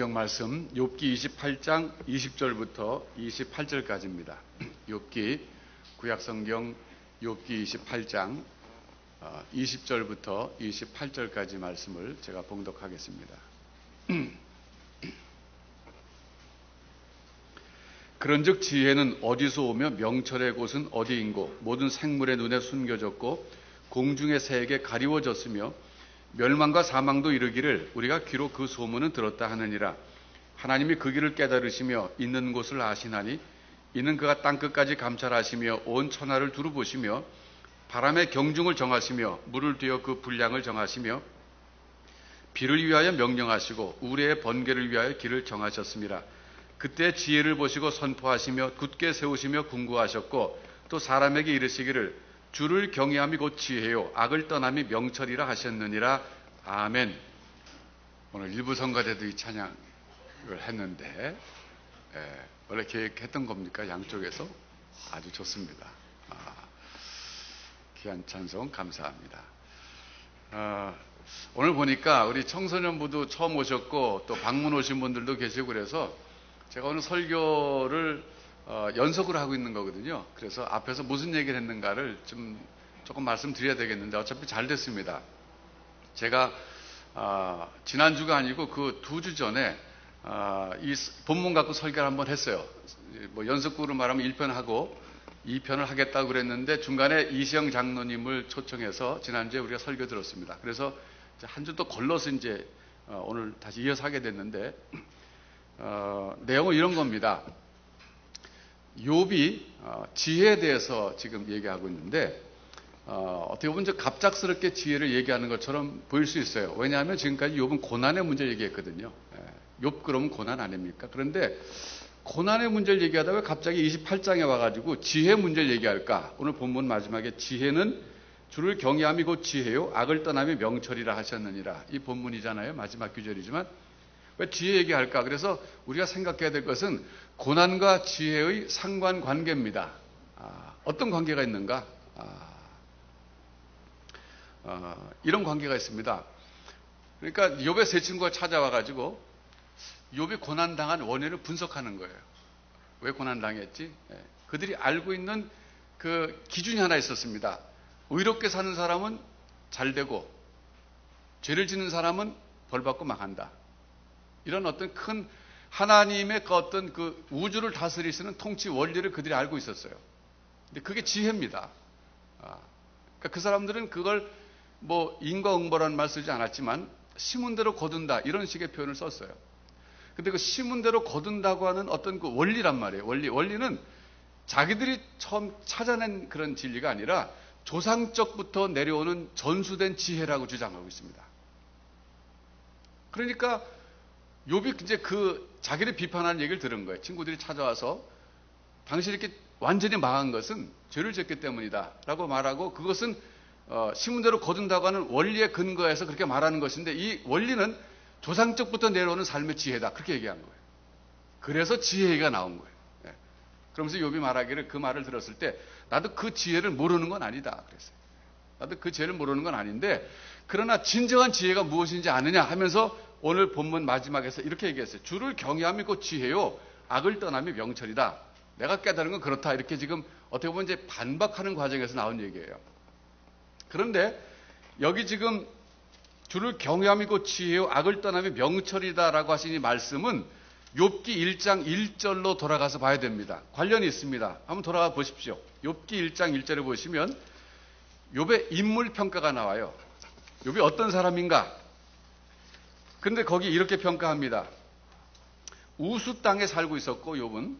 성경 말씀 욥기 28장 20절부터 28절까지입니다. 욥기 구약 성경 욥기 28장 20절부터 28절까지 말씀을 제가 봉독하겠습니다. 그런즉 지혜는 어디서 오며 명철의 곳은 어디인고 모든 생물의 눈에 숨겨졌고 공중의 새에게 가리워졌으며 멸망과 사망도 이르기를 우리가 귀로 그 소문은 들었다 하느니라. 하나님이 그 길을 깨달으시며 있는 곳을 아시나니 이는 그가 땅끝까지 감찰하시며 온 천하를 두루보시며 바람의 경중을 정하시며 물을 뉘어 그 분량을 정하시며 비를 위하여 명령하시고 우레의 번개를 위하여 길을 정하셨습니다. 그때 지혜를 보시고 선포하시며 굳게 세우시며 궁구하셨고 또 사람에게 이르시기를 주를 경외함이 곧 지혜요 악을 떠남이 명철이라 하셨느니라. 아멘. 오늘 일부 성가대도 이 찬양을 했는데 원래 계획했던 겁니까? 양쪽에서? 아주 좋습니다. 귀한 찬송 감사합니다. 오늘 보니까 우리 청소년부도 처음 오셨고 또 방문 오신 분들도 계시고 그래서 제가 오늘 설교를 연속으로 하고 있는 거거든요. 그래서 앞에서 무슨 얘기를 했는가를 조금 말씀드려야 되겠는데 어차피 잘 됐습니다. 제가 지난주가 아니고 그 2주 전에 이 본문 갖고 설교를 한번 했어요. 뭐 연속으로 말하면 1편 하고 2편을 하겠다고 그랬는데 중간에 이시영 장로님을 초청해서 지난주에 우리가 설교 들었습니다. 그래서 한 주 또 걸러서 이제 오늘 다시 이어서 하게 됐는데 내용은 이런 겁니다. 욥이 지혜에 대해서 지금 얘기하고 있는데 어떻게 보면 갑작스럽게 지혜를 얘기하는 것처럼 보일 수 있어요. 왜냐하면 지금까지 욥은 고난의 문제를 얘기했거든요. 욥 그러면 고난 아닙니까? 그런데 고난의 문제를 얘기하다가 갑자기 28장에 와가지고 지혜 문제를 얘기할까? 오늘 본문 마지막에 지혜는 주를 경외함이 곧 지혜요 악을 떠남이 명철이라 하셨느니라. 이 본문이잖아요. 마지막 구절이지만 왜 지혜 얘기할까? 그래서 우리가 생각해야 될 것은 고난과 지혜의 상관관계입니다. 어떤 관계가 있는가? 이런 관계가 있습니다. 그러니까 욥의 세 친구가 찾아와가지고 욥이 고난당한 원인을 분석하는 거예요. 왜 고난당했지? 그들이 알고 있는 그 기준이 하나 있었습니다. 의롭게 사는 사람은 잘 되고 죄를 짓는 사람은 벌받고 망한다. 이런 어떤 큰 하나님의 그 어떤 그 우주를 다스리시는 통치 원리를 그들이 알고 있었어요. 근데 그게 지혜입니다. 그러니까 그 사람들은 그걸 뭐 인과응보라는 말 쓰지 않았지만 심은 대로 거둔다 이런 식의 표현을 썼어요. 근데 그 심은 대로 거둔다고 하는 어떤 그 원리란 말이에요. 원리는 자기들이 처음 찾아낸 그런 진리가 아니라 조상적부터 내려오는 전수된 지혜라고 주장하고 있습니다. 그러니까 욥이 이제 그 자기를 비판하는 얘기를 들은 거예요. 친구들이 찾아와서 당신이 이렇게 완전히 망한 것은 죄를 짓기 때문이다 라고 말하고 그것은 심은 대로 거둔다고 하는 원리에 근거해서 그렇게 말하는 것인데 이 원리는 조상적부터 내려오는 삶의 지혜다 그렇게 얘기한 거예요. 그래서 지혜 얘기가 나온 거예요. 그러면서 욥이 말하기를 그 말을 들었을 때 나도 그 지혜를 모르는 건 아니다 그랬어요. 나도 그 지혜를 모르는 건 아닌데 그러나 진정한 지혜가 무엇인지 아느냐 하면서 오늘 본문 마지막에서 이렇게 얘기했어요. 주를 경외함이 곧 지혜요 악을 떠남이 명철이다. 내가 깨달은 건 그렇다. 이렇게 지금 어떻게 보면 이제 반박하는 과정에서 나온 얘기예요. 그런데 여기 지금 주를 경외함이 곧 지혜요 악을 떠남이 명철이다라고 하신 이 말씀은 욥기 1장 1절로 돌아가서 봐야 됩니다. 관련이 있습니다. 한번 돌아가 보십시오. 욥기 1장 1절에 보시면 욥의 인물 평가가 나와요. 욥이 어떤 사람인가? 근데 거기 이렇게 평가합니다. 우수 땅에 살고 있었고 욥은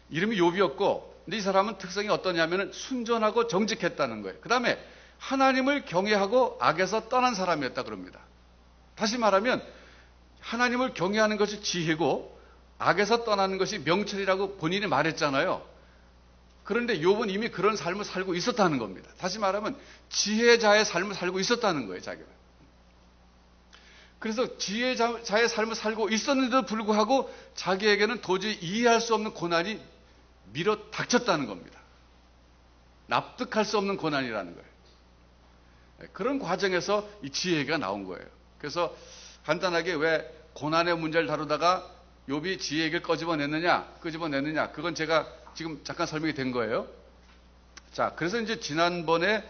이름이 욥이었고 근데 이 사람은 특성이 어떠냐면 순전하고 정직했다는 거예요. 그 다음에 하나님을 경외하고 악에서 떠난 사람이었다 그럽니다. 다시 말하면 하나님을 경외하는 것이 지혜고 악에서 떠나는 것이 명철이라고 본인이 말했잖아요. 그런데 욥은 이미 그런 삶을 살고 있었다는 겁니다. 다시 말하면 지혜자의 삶을 살고 있었다는 거예요. 자기가. 그래서 지혜자의 삶을 살고 있었는데도 불구하고 자기에게는 도저히 이해할 수 없는 고난이 밀어 닥쳤다는 겁니다. 납득할 수 없는 고난이라는 거예요. 그런 과정에서 이 지혜가 나온 거예요. 그래서 간단하게 왜 고난의 문제를 다루다가 욥이 지혜의 얘기를 끄집어내느냐, 그건 제가 지금 잠깐 설명이 된 거예요. 자, 그래서 이제 지난번에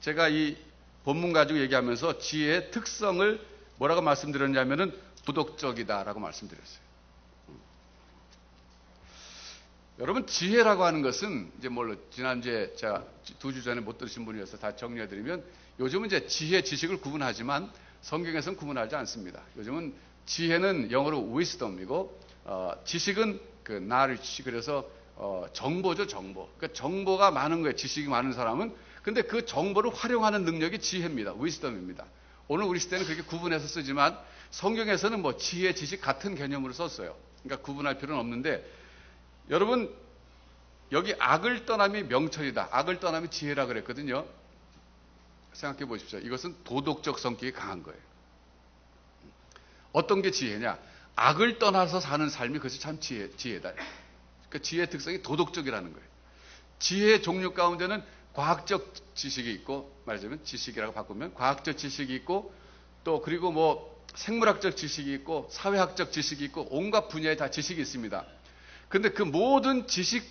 제가 이 본문 가지고 얘기하면서 지혜의 특성을 뭐라고 말씀드렸냐면은 도덕적이다라고 말씀드렸어요. 여러분, 지혜라고 하는 것은 이제 지난주에 제가 2주 전에 못 들으신 분이어서 다 정리해드리면, 요즘은 이제 지혜, 지식을 구분하지만 성경에서는 구분하지 않습니다. 요즘은 지혜는 영어로 wisdom이고, 지식은 그 knowledge, 그래서 정보죠, 정보. 그러니까 정보가 많은 거예요, 지식이 많은 사람은. 근데 그 정보를 활용하는 능력이 지혜입니다, wisdom입니다. 오늘 우리 시대는 그렇게 구분해서 쓰지만 성경에서는 뭐 지혜, 지식 같은 개념으로 썼어요. 그러니까 구분할 필요는 없는데, 여러분, 여기 악을 떠남이 명철이다, 악을 떠남이 지혜라 그랬거든요. 생각해 보십시오. 이것은 도덕적 성격이 강한 거예요. 어떤 게 지혜냐? 악을 떠나서 사는 삶이 그것이 참 지혜다. 그러니까 지혜의 특성이 도덕적이라는 거예요. 지혜의 종류 가운데는 과학적 지식이 있고, 말하자면 지식이라고 바꾸면 과학적 지식이 있고, 또 그리고 뭐 생물학적 지식이 있고, 사회학적 지식이 있고, 온갖 분야에 다 지식이 있습니다. 근데 그 모든 지식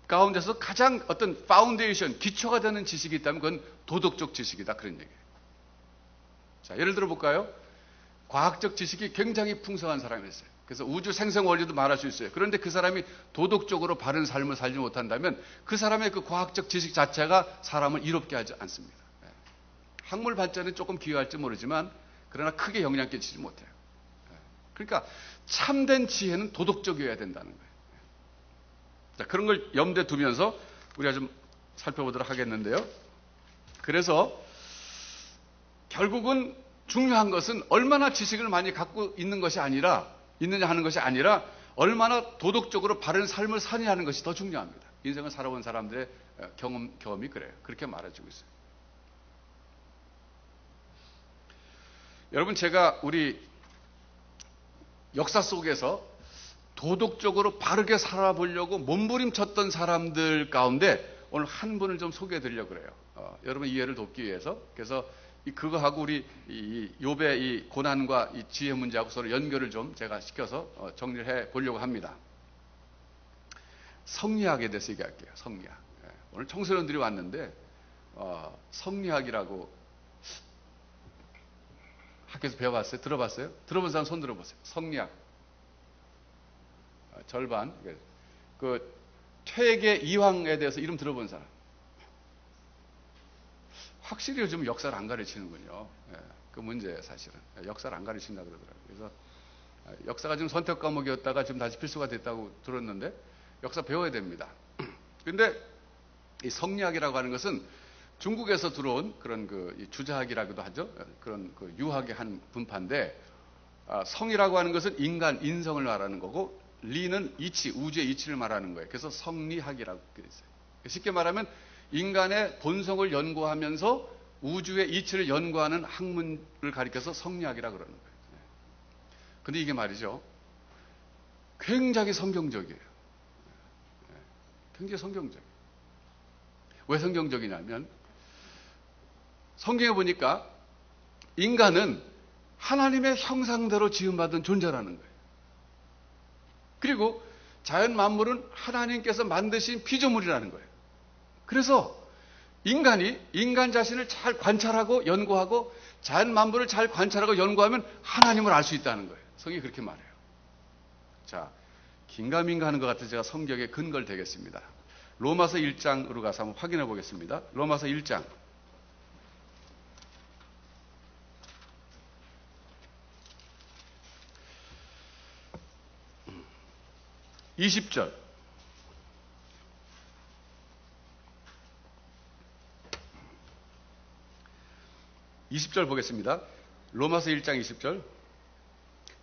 가운데서 가장 어떤 파운데이션, 기초가 되는 지식이 있다면 그건 도덕적 지식이다, 그런 얘기예요. 자, 예를 들어 볼까요? 과학적 지식이 굉장히 풍성한 사람이 있어요. 그래서 우주 생성 원리도 말할 수 있어요. 그런데 그 사람이 도덕적으로 바른 삶을 살지 못한다면 그 사람의 그 과학적 지식 자체가 사람을 이롭게 하지 않습니다. 학물 발전에 조금 기여할지 모르지만 그러나 크게 영향 끼치지 못해요. 그러니까 참된 지혜는 도덕적이어야 된다는 거예요. 자, 그런 걸 염두에 두면서 우리가 좀 살펴보도록 하겠는데요. 그래서 결국은 중요한 것은 얼마나 지식을 많이 갖고 있는 것이 아니라, 있느냐 하는 것이 아니라 얼마나 도덕적으로 바른 삶을 사느냐 하는 것이 더 중요합니다. 인생을 살아본 사람들의 경험이 그래요. 그렇게 말해주고 있어요. 여러분, 제가 우리 역사 속에서 도덕적으로 바르게 살아보려고 몸부림쳤던 사람들 가운데 오늘 한 분을 좀 소개해 드리려고 그래요. 여러분 이해를 돕기 위해서. 그래서 그거하고 우리 이 욥의 이 고난과 이 지혜 문제하고 서로 연결을 좀 제가 시켜서 정리를 해 보려고 합니다. 성리학에 대해서 얘기할게요. 성리학. 오늘 청소년들이 왔는데 성리학이라고 학교에서 배워봤어요? 들어봤어요? 들어본 사람 손 들어보세요. 성리학. 절반. 그 퇴계 이황에 대해서 이름 들어본 사람. 확실히 요즘 역사를 안 가르치는군요. 그 문제예요, 사실은. 역사를 안 가르친다 그러더라고요. 그래서 역사가 지금 선택 과목이었다가 지금 다시 필수가 됐다고 들었는데 역사 배워야 됩니다. 근데 이 성리학이라고 하는 것은 중국에서 들어온 그런 그 주자학이라고도 하죠. 그런 그 유학의 한 분파인데, 성이라고 하는 것은 인간, 인성을 말하는 거고, 리는 이치, 우주의 이치를 말하는 거예요. 그래서 성리학이라고 그랬어요. 쉽게 말하면 인간의 본성을 연구하면서 우주의 이치를 연구하는 학문을 가리켜서 성리학이라고 그러는 거예요. 근데 이게 말이죠, 굉장히 성경적이에요. 굉장히 성경적이에요. 왜 성경적이냐면 성경에 보니까 인간은 하나님의 형상대로 지음받은 존재라는 거예요. 그리고 자연 만물은 하나님께서 만드신 피조물이라는 거예요. 그래서 인간이 인간 자신을 잘 관찰하고 연구하고 자연 만물을 잘 관찰하고 연구하면 하나님을 알 수 있다는 거예요. 성경이 그렇게 말해요. 자, 긴가민가 하는 것 같아서 제가 성경의 근거를 대겠습니다. 로마서 1장으로 가서 한번 확인해 보겠습니다. 로마서 1장. 20절. 보겠습니다. 로마서 1장 20절.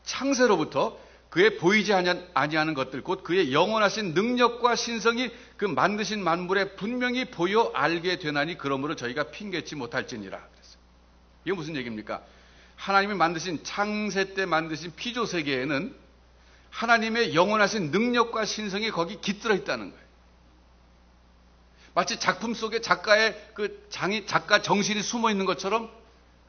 창세로부터 그의 보이지 아니하는 것들, 곧 그의 영원하신 능력과 신성이 그 만드신 만물에 분명히 보여 알게 되나니 그러므로 저희가 핑계치 못할지니라. 그랬어요. 이게 무슨 얘기입니까? 하나님이 만드신 창세 때 만드신 피조 세계에는 하나님의 영원하신 능력과 신성이 거기 깃들어 있다는 거예요. 마치 작품 속에 작가의 작가 정신이 숨어 있는 것처럼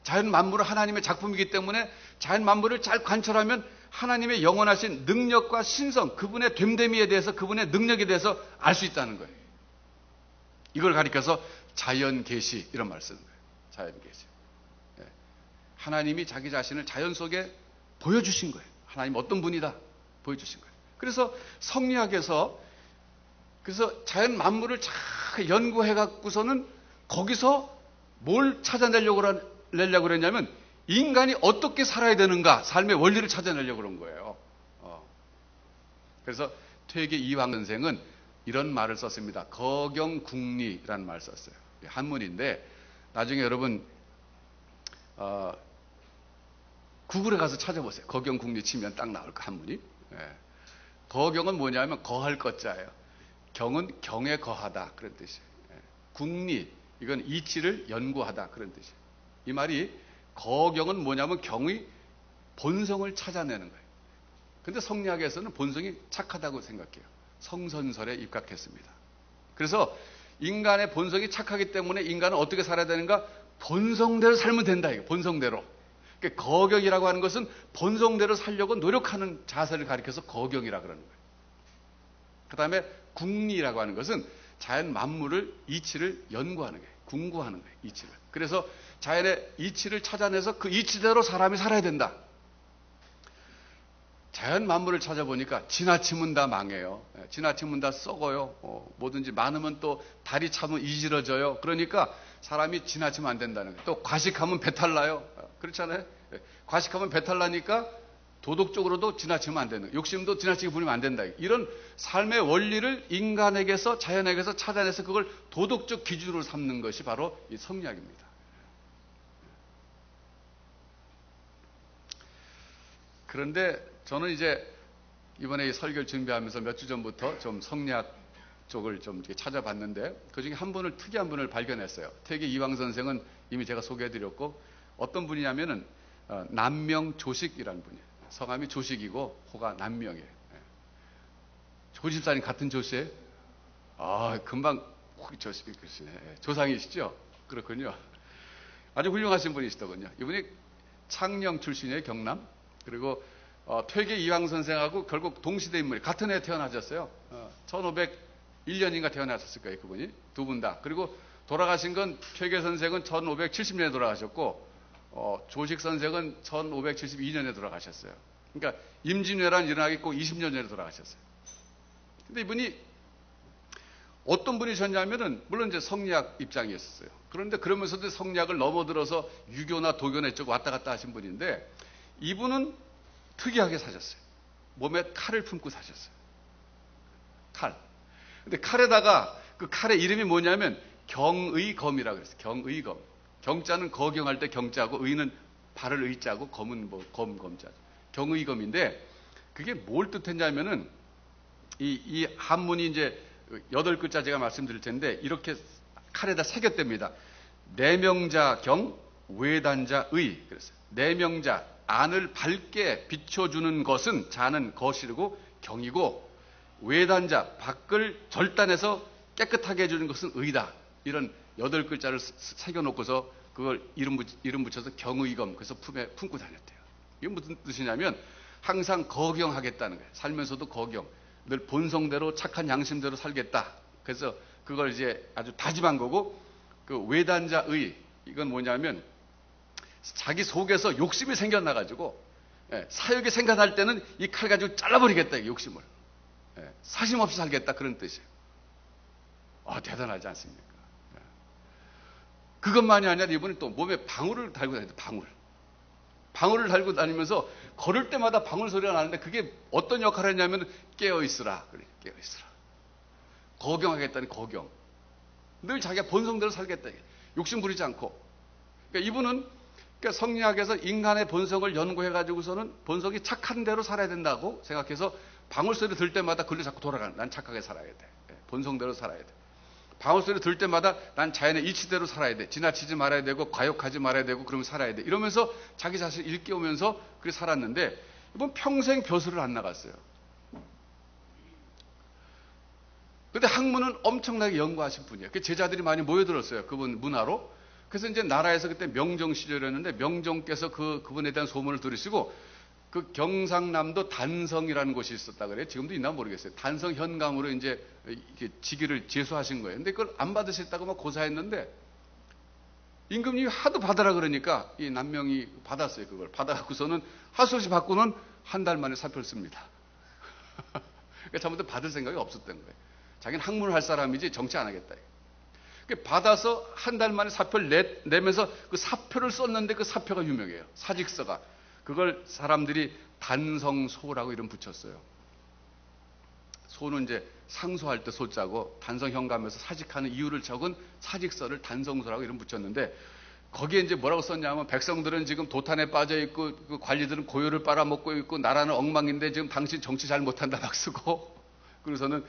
자연 만물은 하나님의 작품이기 때문에 자연 만물을 잘 관찰하면 하나님의 영원하신 능력과 신성, 그분의 됨됨이에 대해서, 그분의 능력에 대해서 알 수 있다는 거예요. 이걸 가리켜서 자연 계시 이런 말을 쓰는 거예요. 자연 계시. 하나님이 자기 자신을 자연 속에 보여주신 거예요. 하나님 어떤 분이다 보여주신 거예요. 그래서 성리학에서 그래서 자연 만물을 잘 연구해 갖고서는 거기서 뭘 찾아내려고 그랬냐면 인간이 어떻게 살아야 되는가, 삶의 원리를 찾아내려고 그런 거예요. 그래서 퇴계 이황 선생은 이런 말을 썼습니다. 거경국리라는 말을 썼어요. 한문인데 나중에 여러분 구글에 가서 찾아보세요. 거경국리 치면 딱 나올 거 한문이. 거경은 뭐냐면 거할 것자예요. 경은 경에 거하다 그런 뜻이에요. 국리 이건 이치를 연구하다 그런 뜻이에요. 이 말이 거경은 뭐냐면 경의 본성을 찾아내는 거예요. 근데 성리학에서는 본성이 착하다고 생각해요. 성선설에 입각했습니다. 그래서 인간의 본성이 착하기 때문에 인간은 어떻게 살아야 되는가? 본성대로 살면 된다. 이거 본성대로. 그러니까 거경이라고 하는 것은 본성대로 살려고 노력하는 자세를 가리켜서 거경이라고 그러는 거예요. 그 다음에 국리라고 하는 것은 자연 만물을 이치를 연구하는 거예요. 궁구하는 거예요. 이치를. 그래서 자연의 이치를 찾아내서 그 이치대로 사람이 살아야 된다. 자연 만물을 찾아보니까 지나치면 다 망해요. 지나치면 다 썩어요. 뭐든지 많으면 또 다리 차면 이지러져요. 그러니까 사람이 지나치면 안 된다는 거예요. 또 과식하면 배탈 나요. 그렇잖아요. 과식하면 배탈 나니까 도덕적으로도 지나치면 안 되는 거예요. 욕심도 지나치게 부리면 안 된다. 이런 삶의 원리를 인간에게서 자연에게서 찾아내서 그걸 도덕적 기준으로 삼는 것이 바로 이 성리학입니다. 그런데 저는 이제 이번에 이 설교를 준비하면서 몇 주 전부터 좀 성리학 쪽을 좀 이렇게 찾아봤는데 그중에 한 분을 특이한 분을 발견했어요. 퇴계 이황 선생은 이미 제가 소개해드렸고 어떤 분이냐면은 남명조식이라는 분이에요. 성함이 조식이고 호가 남명이에요. 조집사님 같은 조씨예요? 금방 조상이시죠? 그렇군요. 아주 훌륭하신 분이시더군요. 이분이 창녕 출신이에요. 경남. 그리고 퇴계 이황 선생하고 결국 동시대 인물이 같은 해에 태어나셨어요. 1501년인가 태어나셨을 거예요. 그분이 두 분 다. 그리고 돌아가신 건 퇴계 선생은 1570년에 돌아가셨고 조식 선생은 1572년에 돌아가셨어요. 그러니까 임진왜란 일어나기 꼭 20년 전에 돌아가셨어요. 근데 이분이 어떤 분이셨냐면은 물론 이제 성리학 입장이었어요. 그런데 그러면서도 성리학을 넘어들어서 유교나 도교나 이쪽 왔다 갔다 하신 분인데 이분은 특이하게 사셨어요. 몸에 칼을 품고 사셨어요. 칼. 근데 칼에다가 그 칼의 이름이 뭐냐면 경의검이라고 그랬어요. 경의검. 경자는 거경할 때 경자고 의는 발을 의자고 검은 뭐 검자죠. 경의검인데 그게 뭘 뜻했냐면은 이 한문이 이제 8글자 제가 말씀드릴 텐데 이렇게 칼에다 새겼답니다. 내명자 경, 외단자 의. 그랬어요. 내명자, 안을 밝게 비춰주는 것은 자는 거시르고 경이고 외단자, 밖을 절단해서 깨끗하게 해주는 것은 의다. 이런 8글자를 새겨놓고서 그걸 이름 붙여서 경의검, 그래서 품에 품고 다녔대요. 이게 무슨 뜻이냐면 항상 거경하겠다는 거예요. 살면서도 거경. 늘 본성대로 착한 양심대로 살겠다. 그래서 그걸 이제 아주 다짐한 거고 그 외단자의 이건 뭐냐면 자기 속에서 욕심이 생겨나가지고 사욕이 생겨날 때는 이 칼 가지고 잘라버리겠다. 이 욕심을. 사심 없이 살겠다. 그런 뜻이에요. 대단하지 않습니까? 그것만이 아니라 이분은 또 몸에 방울을 달고 다니는데 방울을 달고 다니면서 걸을 때마다 방울 소리가 나는데 그게 어떤 역할을 했냐면 깨어있으라. 그래, 깨어있으라. 거경하겠다는 거경. 늘 자기가 본성대로 살겠다. 욕심 부리지 않고. 그러니까 이분은 성리학에서 인간의 본성을 연구해가지고서는 본성이 착한 대로 살아야 된다고 생각해서 방울 소리 들 때마다 그걸로 자꾸 돌아가는. 난 착하게 살아야 돼. 본성대로 살아야 돼. 방울 소리 들 때마다 난 자연의 이치대로 살아야 돼. 지나치지 말아야 되고 과욕하지 말아야 되고 그러면 살아야 돼. 이러면서 자기 자신을 일깨우면서 그렇게 살았는데 이번 평생 벼슬을 안 나갔어요. 근데 학문은 엄청나게 연구하신 분이에요. 그 제자들이 많이 모여들었어요. 그분 문화로. 그래서 이제 나라에서 그때 명종 시절이었는데 명종께서 그분에 대한 소문을 들으시고 그 경상남도 단성이라는 곳이 있었다 그래요. 지금도 있나 모르겠어요. 단성 현감으로 이제 이렇게 직위를 제수하신 거예요. 근데 그걸 안 받으셨다고 막 고사했는데 임금님이 하도 받으라 그러니까 이 남명이 받았어요. 그걸 받아갖고서는 할 수 없이 받고는 한 달 만에 사표를 씁니다. 그러니까 처음부터 받을 생각이 없었던 거예요. 자기는 학문을 할 사람이지 정치 안 하겠다. 받아서 한 달 만에 사표를 내면서 그 사표를 썼는데 그 사표가 유명해요. 사직서가. 그걸 사람들이 단성소라고 이름 붙였어요. 소는 이제 상소할 때 소자고 단성현감에서 사직하는 이유를 적은 사직서를 단성소라고 이름 붙였는데 거기에 이제 뭐라고 썼냐면 백성들은 지금 도탄에 빠져 있고 그 관리들은 고요를 빨아먹고 있고 나라는 엉망인데 지금 당신 정치 잘 못한다 막 쓰고 그래서는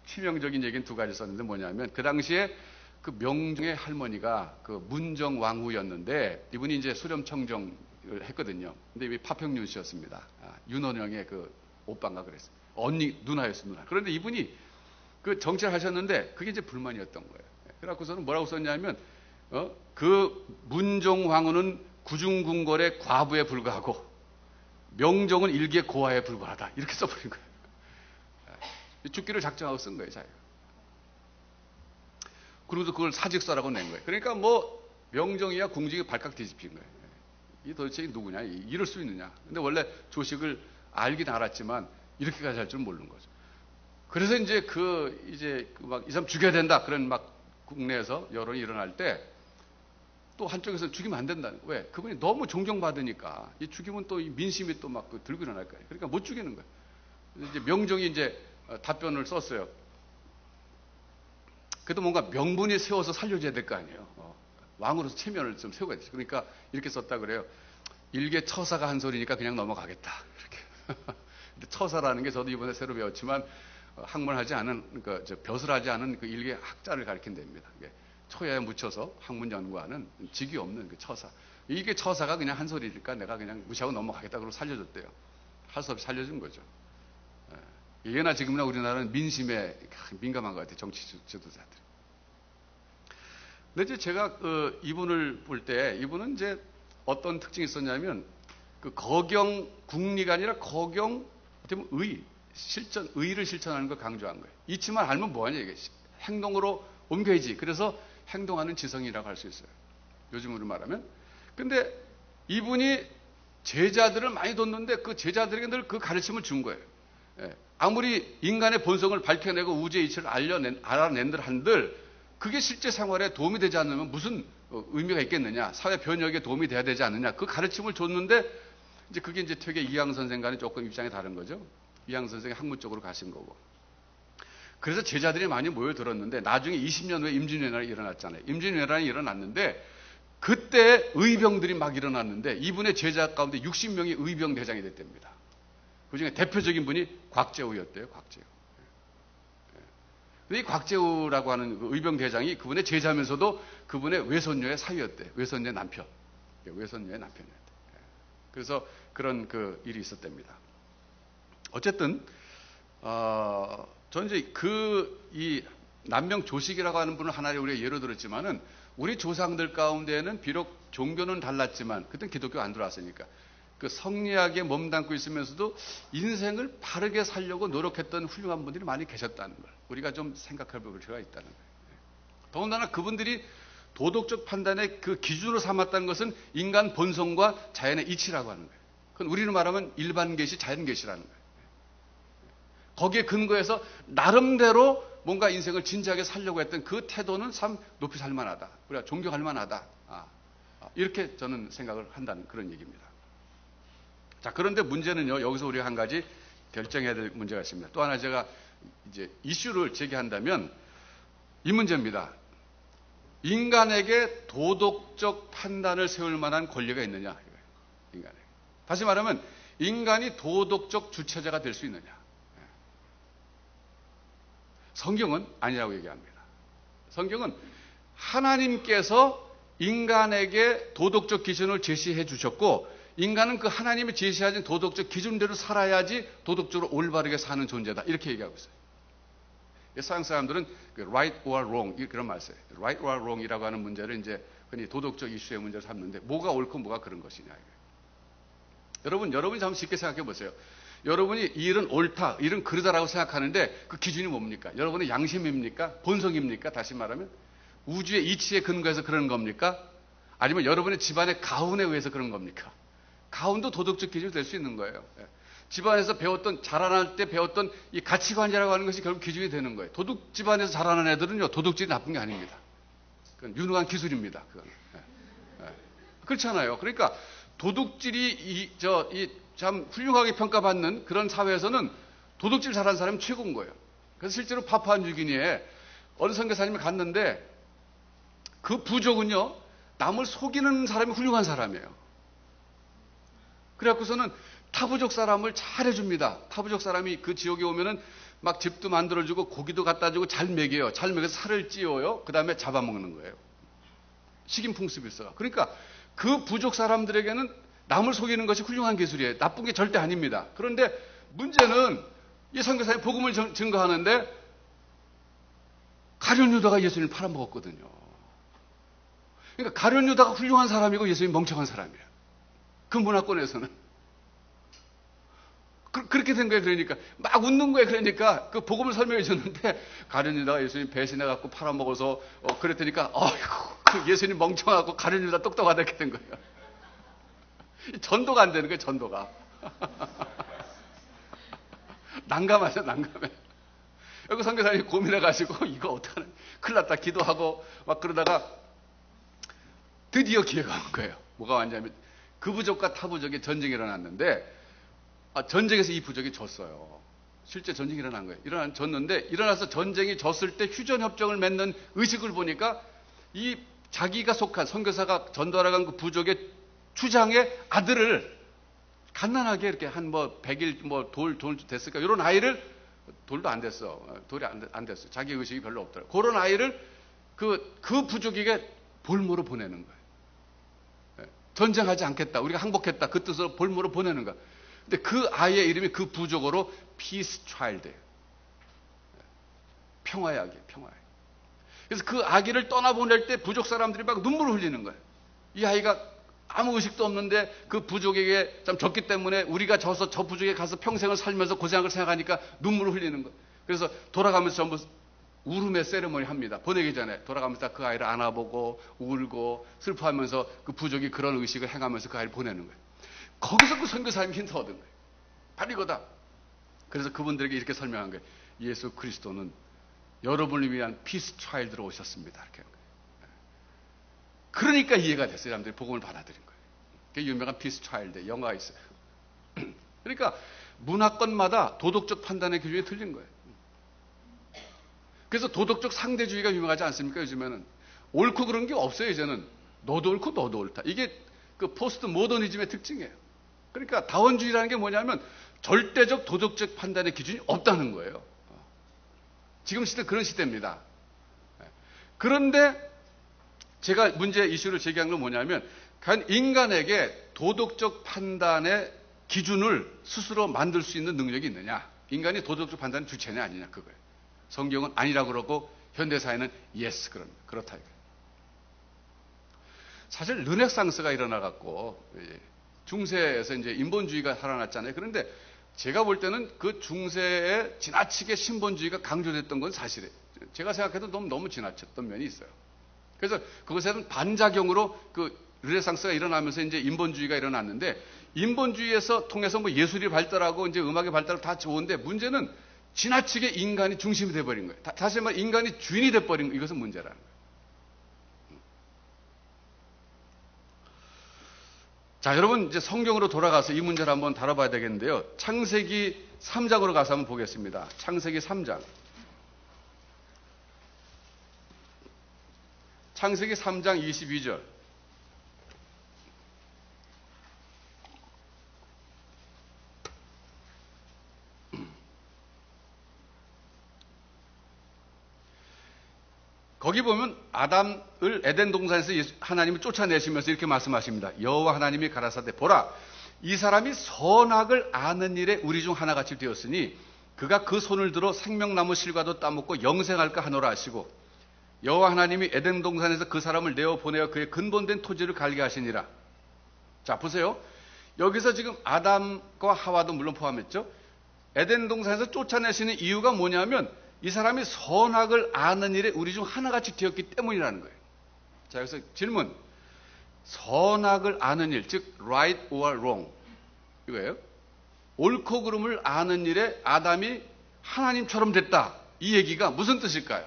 치명적인 얘기는 두 가지 썼는데 뭐냐면 그 당시에 그 명종의 할머니가 그 문정왕후였는데 이분이 이제 수렴청정을 했거든요. 근데 이 파평윤 씨였습니다. 윤원영의 그 오빠인가 그랬어요. 언니, 누나였어, 누나. 그런데 이분이 그 정치를 하셨는데 그게 이제 불만이었던 거예요. 그래갖고서는 뭐라고 썼냐면, 그 문종왕후는 구중궁궐의 과부에 불과하고 명종은 일개 고아에 불과하다. 이렇게 써버린 거예요. 죽기를 작정하고 쓴 거예요, 자기가. 그리고도 그걸 사직서라고 낸 거예요. 그러니까 뭐 명종이야 궁중이 발칵 뒤집힌 거예요. 이 도대체 누구냐? 이럴 수 있느냐? 근데 원래 조식을 알긴 알았지만 이렇게까지 할 줄 모르는 거죠. 그래서 이제 막 이 사람 죽여야 된다. 그런 막 국내에서 여론이 일어날 때 또 한쪽에서는 죽이면 안 된다는 거예요. 왜? 그분이 너무 존경받으니까 이 죽이면 또 이 민심이 또 막 들고 일어날 거예요. 그러니까 못 죽이는 거예요. 그래서 이제 명종이 이제 답변을 썼어요. 그래도 뭔가 명분이 세워서 살려줘야 될 거 아니에요. 왕으로서 체면을 좀 세워야 되죠. 그러니까 이렇게 썼다 그래요. 일개 처사가 한 소리니까 그냥 넘어가겠다. 이렇게. 근데 처사라는 게 저도 이번에 새로 배웠지만 학문하지 않은 그러니까 벼슬 하지 않은 그 일개 학자를 가리킨 데입니다. 초야에 묻혀서 학문 연구하는 직위 없는 그 처사. 이게 처사가 그냥 한 소리니까 내가 그냥 무시하고 넘어가겠다 그러고 살려줬대요. 할 수 없이 살려준 거죠. 예나 지금이나 우리나라는 민심에 민감한 것 같아요. 정치 지도자들이. 근데 이제 제가 이분을 볼 때 이분은 이제 어떤 특징이 있었냐면 그 거경 국리가 아니라 거경 어떻게 보면 의를 실천하는 걸 강조한 거예요. 잊지만 알면 뭐하냐 이게 행동으로 옮겨야지. 그래서 행동하는 지성이라고 할 수 있어요. 요즘으로 말하면. 근데 이분이 제자들을 많이 뒀는데 그 제자들에게 늘 그 가르침을 준 거예요. 아무리 인간의 본성을 밝혀내고 우주의 이치를 알아낸들 한들 그게 실제 생활에 도움이 되지 않으면 무슨 의미가 있겠느냐. 사회 변혁에 도움이 돼야 되지 않느냐. 그 가르침을 줬는데 이제 그게 이제 되게 이항 선생과는 조금 입장이 다른 거죠. 이항 선생이 학문 쪽으로 가신 거고. 그래서 제자들이 많이 모여들었는데 나중에 20년 후에 임진왜란이 일어났잖아요. 임진왜란이 일어났는데 그때 의병들이 막 일어났는데 이분의 제자 가운데 60명이 의병 대장이 됐답니다. 그중에 대표적인 분이 곽재우였대요. 곽재우. 근데 이 곽재우라고 하는 그 의병 대장이 그분의 제자면서도 그분의 외손녀의 사위였대요. 외손녀의 남편. 외손녀의 남편이었대요. 그래서 그런 그 일이 있었답니다. 어쨌든 저는 이제 이 남명 조식이라고 하는 분을 하나를 우리가 예로 들었지만은 우리 조상들 가운데는 비록 종교는 달랐지만 그때는 기독교 안 들어왔으니까 그 성리학에 몸담고 있으면서도 인생을 바르게 살려고 노력했던 훌륭한 분들이 많이 계셨다는 걸 우리가 좀 생각해 볼 필요가 있다는 거예요. 더군다나 그분들이 도덕적 판단의 그 기준으로 삼았다는 것은 인간 본성과 자연의 이치라고 하는 거예요. 그건 우리는 말하면 일반 계시, 자연 계시라는 거예요. 거기에 근거해서 나름대로 뭔가 인생을 진지하게 살려고 했던 그 태도는 참 높이 살만하다. 우리가 존경할 만하다. 이렇게 저는 생각을 한다는 그런 얘기입니다. 자, 그런데 문제는요, 여기서 우리가 한 가지 결정해야 될 문제가 있습니다. 또 하나 제가 이제 이슈를 제기한다면 이 문제입니다. 인간에게 도덕적 판단을 세울 만한 권리가 있느냐. 인간에게. 다시 말하면 인간이 도덕적 주체자가 될 수 있느냐. 성경은 아니라고 얘기합니다. 성경은 하나님께서 인간에게 도덕적 기준을 제시해 주셨고 인간은 그 하나님이 제시하신 도덕적 기준대로 살아야지 도덕적으로 올바르게 사는 존재다. 이렇게 얘기하고 있어요. 서양 사람들은 그 right or wrong 그런 말 써요. right or wrong이라고 하는 문제를 이제 흔히 도덕적 이슈의 문제를 삼는데 뭐가 옳고 뭐가 그런 것이냐. 여러분이 한번 쉽게 생각해 보세요. 여러분이 이 일은 옳다, 이 일은 그러다라고 생각하는데 그 기준이 뭡니까? 여러분의 양심입니까? 본성입니까? 다시 말하면 우주의 이치에 근거해서 그런 겁니까? 아니면 여러분의 집안의 가훈에 의해서 그런 겁니까? 가훈도 도덕적 기준이 될 수 있는 거예요. 집안에서 배웠던, 자라날 때 배웠던 이 가치관이라고 하는 것이 결국 기준이 되는 거예요. 도둑 집안에서 자라는 애들은요, 도덕질이 나쁜 게 아닙니다. 그건 유능한 기술입니다. 그건. 그렇잖아요. 그러니까 도둑질이 참 훌륭하게 평가받는 그런 사회에서는 도둑질 잘하는 사람이 최고인 거예요. 그래서 실제로 파푸아뉴기니에 어느 선교사님이 갔는데 그 부족은요, 남을 속이는 사람이 훌륭한 사람이에요. 그래갖고서는 타부족 사람을 잘해줍니다. 타부족 사람이 그 지역에 오면은 막 집도 만들어주고 고기도 갖다 주고 잘 먹여요. 잘 먹여서 살을 찌워요. 그 다음에 잡아먹는 거예요. 식인풍습이 있어요. 그러니까 그 부족 사람들에게는 남을 속이는 것이 훌륭한 기술이에요. 나쁜 게 절대 아닙니다. 그런데 문제는 이 선교사님 복음을 증거하는데 가룟 유다가 예수님을 팔아먹었거든요. 그러니까 가룟 유다가 훌륭한 사람이고 예수님이 멍청한 사람이에요. 그 문화권에서는. 그렇게 된 거예요. 그러니까 막 웃는 거예요. 그러니까 그 복음을 설명해 줬는데 가룟 유다가 예수님 배신해 갖고 팔아먹어서 그랬더니까 그 예수님 멍청하고 가룟 유다 똑똑하다 이렇게 된 거예요. 전도가 안 되는 거예요. 전도가. 난감하죠. 난감해. 여기 선교사님이 고민해가지고 이거 어떡하나 큰일 났다 기도하고 막 그러다가 드디어 기회가 온 거예요. 뭐가 왔냐면 그 부족과 타 부족의 전쟁이 일어났는데 전쟁에서 이 부족이 졌어요. 실제 전쟁이 일어난 거예요. 졌는데 일어나서 전쟁이 졌을 때 휴전협정을 맺는 의식을 보니까 이 자기가 속한 선교사가 전도하러 간 그 부족의 추장의 아들을 갓난하게 이렇게 한 100일 돌 됐을까? 이런 아이를 돌도 안 됐어. 돌이 안 됐어. 자기 의식이 별로 없더라고. 그런 아이를 그 부족에게 볼모로 보내는 거예요. 전쟁하지 않겠다. 우리가 항복했다. 그 뜻으로 볼모로 보내는 거야. 근데 그 아이의 이름이 그 부족어로 Peace Child예요. 평화의 아기, 평화의 아기. 그래서 그 아기를 떠나보낼 때 부족 사람들이 막 눈물을 흘리는 거예요. 이 아이가 아무 의식도 없는데 그 부족에게 참 졌기 때문에 우리가 져서 저 부족에 가서 평생을 살면서 고생한 걸 생각하니까 눈물을 흘리는 거예요. 그래서 돌아가면서 전부 울음의 세레모니 합니다. 보내기 전에 돌아가면서 그 아이를 안아보고 울고 슬퍼하면서 그 부족이 그런 의식을 행하면서 그 아이를 보내는 거예요. 거기서 그 선교사님이 힌트 얻은 거예요. 바로 이거다. 그래서 그분들에게 이렇게 설명한 거예요. 예수 그리스도는 여러분을 위한 피스 차일드로 오셨습니다. 이렇게 한 거예요. 그러니까 이해가 됐어요. 사람들이 복음을 받아들인 거예요. 그 유명한 피스 차일드 영화가 있어요. 그러니까 문화권마다 도덕적 판단의 기준이 틀린 거예요. 그래서 도덕적 상대주의가 유명하지 않습니까? 요즘에는 옳고 그런 게 없어요. 이제는 너도 옳고 너도 옳다. 이게 그 포스트 모더니즘의 특징이에요. 그러니까 다원주의라는 게 뭐냐면 절대적 도덕적 판단의 기준이 없다는 거예요. 지금 시대 그런 시대입니다. 그런데 제가 문제 이슈를 제기한 건 뭐냐면 과연 인간에게 도덕적 판단의 기준을 스스로 만들 수 있는 능력이 있느냐. 인간이 도덕적 판단의 주체냐 아니냐 그거예요. 성경은 아니라고 그러고 현대사회는 yes 그렇다 이거예요. 사실 르네상스가 일어나갖고 중세에서 이제 인본주의가 살아났잖아요. 그런데 제가 볼 때는 그 중세에 지나치게 신본주의가 강조됐던 건 사실이에요. 제가 생각해도 너무 지나쳤던 면이 있어요. 그래서 그것에는 반작용으로 그 르네상스가 일어나면서 이제 인본주의가 일어났는데 인본주의에서 통해서 뭐 예술이 발달하고 이제 음악이 발달하고 다 좋은데 문제는 지나치게 인간이 중심이 돼버린 거예요. 다시 말해 인간이 주인이 돼버린 거 이것은 문제라는 거예요. 자, 여러분 이제 성경으로 돌아가서 이 문제를 한번 다뤄봐야 되겠는데요. 창세기 3장으로 가서 한번 보겠습니다. 창세기 3장. 창세기 3장 22절. 거기 보면 아담을 에덴 동산에서 하나님이 쫓아내시면서 이렇게 말씀하십니다. 여호와 하나님이 가라사대 보라 이 사람이 선악을 아는 일에 우리 중 하나같이 되었으니 그가 그 손을 들어 생명나무 실과도 따먹고 영생할까 하노라 하시고 여호와 하나님이 에덴 동산에서 그 사람을 내어 보내어 그의 근본된 토지를 갈게 하시니라. 자, 보세요. 여기서 지금 아담과 하와도 물론 포함했죠. 에덴 동산에서 쫓아내시는 이유가 뭐냐면 이 사람이 선악을 아는 일에 우리 중 하나같이 되었기 때문이라는 거예요. 자, 여기서 질문. 선악을 아는 일, 즉 right or wrong 이거예요. 옳고 그름을 아는 일에 아담이 하나님처럼 됐다. 이 얘기가 무슨 뜻일까요?